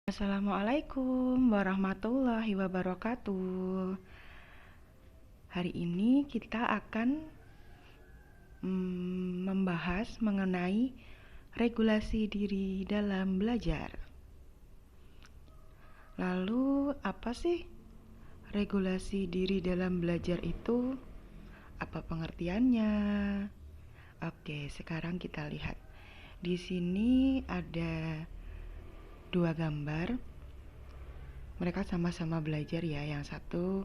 Assalamualaikum warahmatullahi wabarakatuh. Hari ini kita akan membahas mengenai regulasi diri dalam belajar. Lalu, apa sih regulasi diri dalam belajar itu? Apa pengertiannya? Oke, sekarang kita lihat. Di sini ada dua gambar. Mereka sama-sama belajar ya. Yang satu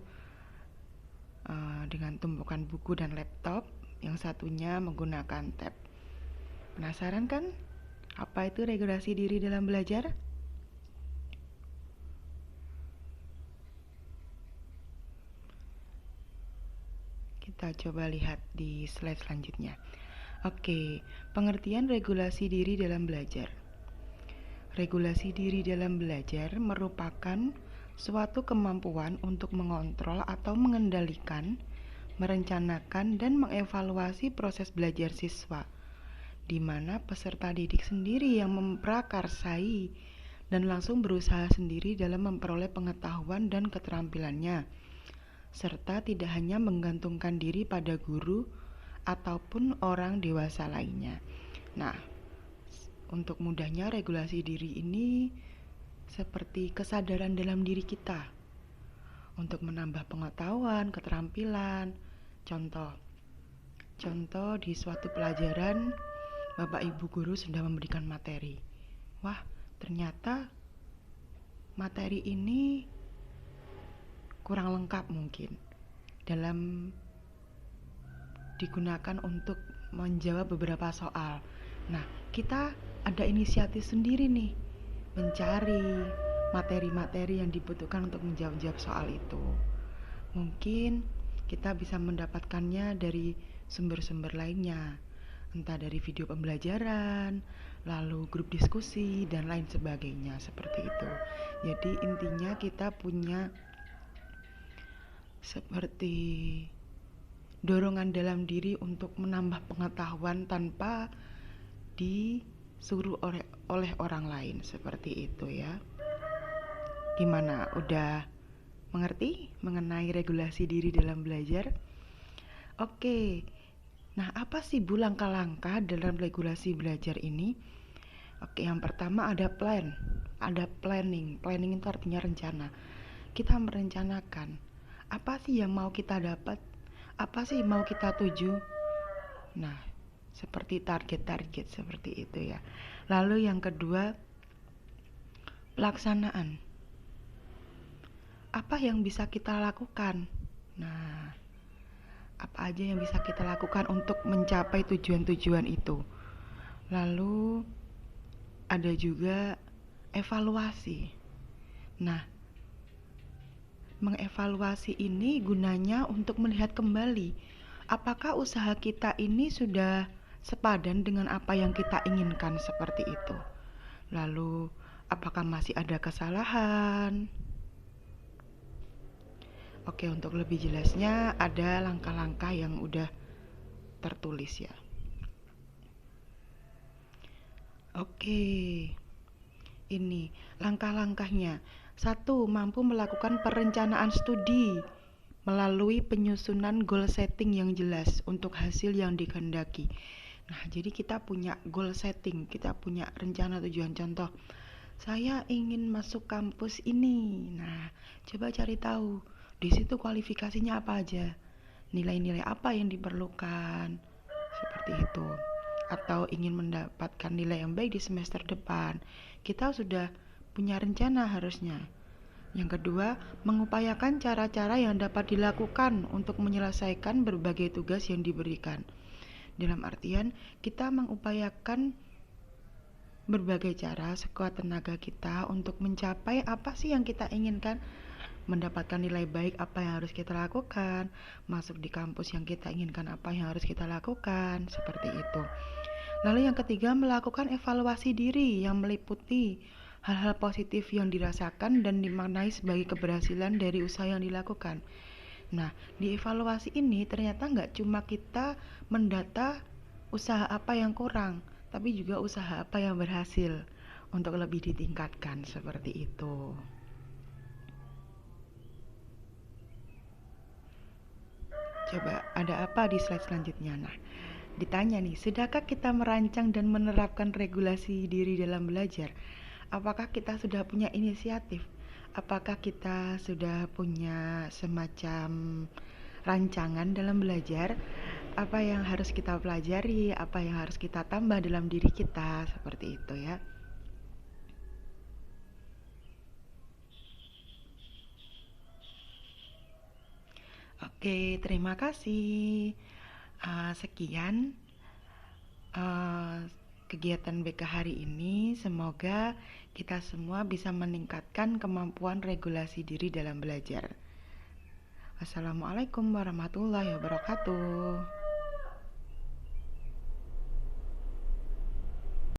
dengan tumpukan buku dan laptop, yang satunya menggunakan tab. Penasaran kan? Apa itu regulasi diri dalam belajar? Kita coba lihat di slide selanjutnya. Oke, pengertian regulasi diri dalam belajar. Regulasi diri dalam belajar merupakan suatu kemampuan untuk mengontrol atau mengendalikan, merencanakan, dan mengevaluasi proses belajar siswa, di mana peserta didik sendiri yang memprakarsai dan langsung berusaha sendiri dalam memperoleh pengetahuan dan keterampilannya, serta tidak hanya menggantungkan diri pada guru ataupun orang dewasa lainnya. Nah, untuk mudahnya regulasi diri ini seperti kesadaran dalam diri kita untuk menambah pengetahuan, keterampilan. Contoh di suatu pelajaran, Bapak Ibu guru sudah memberikan materi. Wah, ternyata materi ini kurang lengkap mungkin dalam digunakan untuk menjawab beberapa soal. Nah, kita ada inisiatif sendiri nih mencari materi-materi yang dibutuhkan untuk menjawab soal itu. Mungkin kita bisa mendapatkannya dari sumber-sumber lainnya, entah dari video pembelajaran, lalu grup diskusi, dan lain sebagainya seperti itu. Jadi intinya kita punya seperti dorongan dalam diri untuk menambah pengetahuan tanpa disuruh oleh orang lain, seperti itu ya. Gimana? Udah mengerti mengenai regulasi diri dalam belajar? Oke. Nah, apa sih Bu langkah-langkah dalam regulasi belajar ini? Oke, yang pertama ada plan. Ada planning. Planning itu artinya rencana. Kita merencanakan apa sih yang mau kita dapat? Apa sih mau kita tuju? Nah, seperti target-target seperti itu ya. Lalu yang kedua, pelaksanaan. Apa yang bisa kita lakukan? Nah, apa aja yang bisa kita lakukan untuk mencapai tujuan-tujuan itu? Lalu ada juga evaluasi. Nah, mengevaluasi ini gunanya untuk melihat kembali apakah usaha kita ini sudah sepadan dengan apa yang kita inginkan, seperti itu. Lalu, apakah masih ada kesalahan? Oke, untuk lebih jelasnya ada langkah-langkah yang udah tertulis ya. Oke, ini langkah-langkahnya. 1. Mampu melakukan perencanaan studi melalui penyusunan goal setting yang jelas untuk hasil yang dikehendaki. Nah, jadi kita punya goal setting, kita punya rencana tujuan. Contoh, saya ingin masuk kampus ini. Nah, coba cari tahu di situ kualifikasinya apa aja, nilai-nilai apa yang diperlukan, seperti itu. Atau ingin mendapatkan nilai yang baik di semester depan, kita sudah punya rencana harusnya. Yang kedua, mengupayakan cara-cara yang dapat dilakukan untuk menyelesaikan berbagai tugas yang diberikan. Dalam artian, kita mengupayakan berbagai cara sekuat tenaga kita untuk mencapai apa sih yang kita inginkan. Mendapatkan nilai baik, apa yang harus kita lakukan. Masuk di kampus yang kita inginkan, apa yang harus kita lakukan. Seperti itu. Lalu yang ketiga, melakukan evaluasi diri yang meliputi hal-hal positif yang dirasakan dan dimaknai sebagai keberhasilan dari usaha yang dilakukan. Nah, di evaluasi ini ternyata nggak cuma kita mendata usaha apa yang kurang, tapi juga usaha apa yang berhasil. untuk lebih ditingkatkan seperti itu. Coba ada apa di slide selanjutnya? Nah, ditanya nih, sudahkah kita merancang dan menerapkan regulasi diri dalam belajar? Apakah kita sudah punya inisiatif? Apakah kita sudah punya semacam rancangan dalam belajar? Apa yang harus kita pelajari? Apa yang harus kita tambah dalam diri kita? Seperti itu ya. Oke, terima kasih. Sekian uh, kegiatan BK hari ini. Semoga kita semua bisa meningkatkan kemampuan regulasi diri dalam belajar. Wassalamualaikum warahmatullahi wabarakatuh.